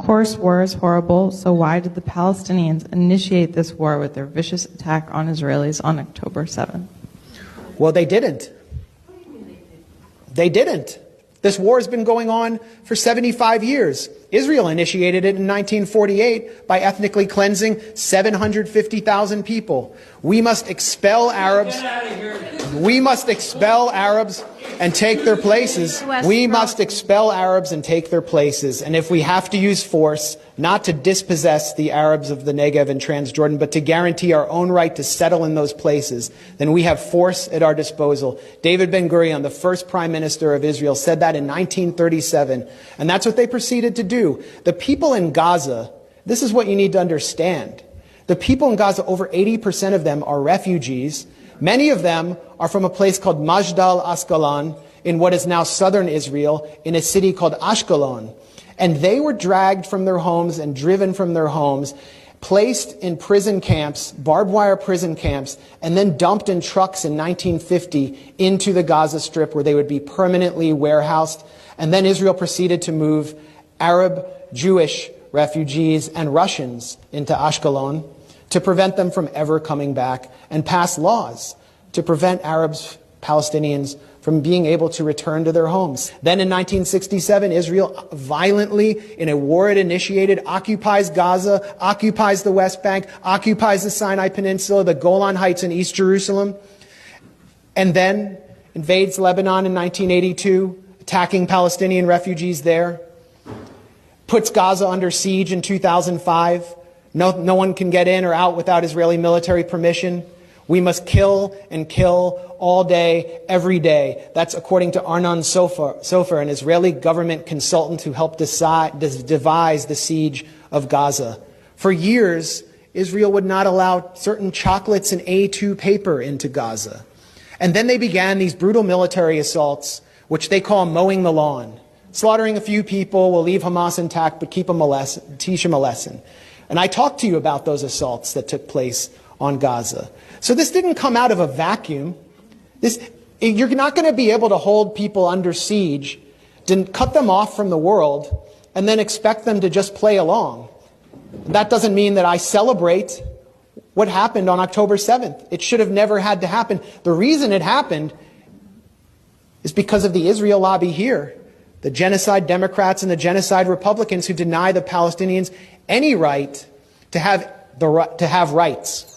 course, war is horrible, so why did the Palestinians initiate this war with their vicious attack on Israelis on October 7th? Well, they didn't. They didn't. This war has been going on for 75 years. Israel initiated it in 1948 by ethnically cleansing 750,000 people. We must expel Arabs. We must expel Arabs and take their places. We must expel Arabs and take their places. And if we have to use force, not to dispossess the Arabs of the Negev and Transjordan, but to guarantee our own right to settle in those places, then we have force at our disposal. David Ben-Gurion, the first prime minister of Israel, said that in 1937. And that's what they proceeded to do. The people in Gaza, this is what you need to understand. The people in Gaza, over 80% of them are refugees. Many of them are from a place called Majdal Asqalon in what is now southern Israel, in a city called Ashkelon. And they were dragged from their homes and driven from their homes, placed in prison camps, barbed wire prison camps, and then dumped in trucks in 1950 into the Gaza Strip where they would be permanently warehoused. And then Israel proceeded to move Arab, Jewish refugees and Russians into Ashkelon to prevent them from ever coming back, and pass laws to prevent Arabs, Palestinians, from being able to return to their homes. Then in 1967, Israel violently, in a war it initiated, occupies Gaza, occupies the West Bank, occupies the Sinai Peninsula, the Golan Heights in East Jerusalem, and then invades Lebanon in 1982, attacking Palestinian refugees there, puts Gaza under siege in 2005. No one can get in or out without Israeli military permission. We must kill and kill all day, every day. That's according to Arnon Sofer, an Israeli government consultant who helped devise the siege of Gaza. For years, Israel would not allow certain chocolates and A2 paper into Gaza. And then they began these brutal military assaults, which they call mowing the lawn. Slaughtering a few people will leave Hamas intact, but teach them a lesson. And I talked to you about those assaults that took place on Gaza. So this didn't come out of a vacuum. You're not going to be able to hold people under siege, to cut them off from the world, and then expect them to just play along. That doesn't mean that I celebrate what happened on October 7th. It should have never had to happen. The reason it happened is because of the Israel lobby here, the genocide Democrats and the genocide Republicans who deny the Palestinians any right to have rights.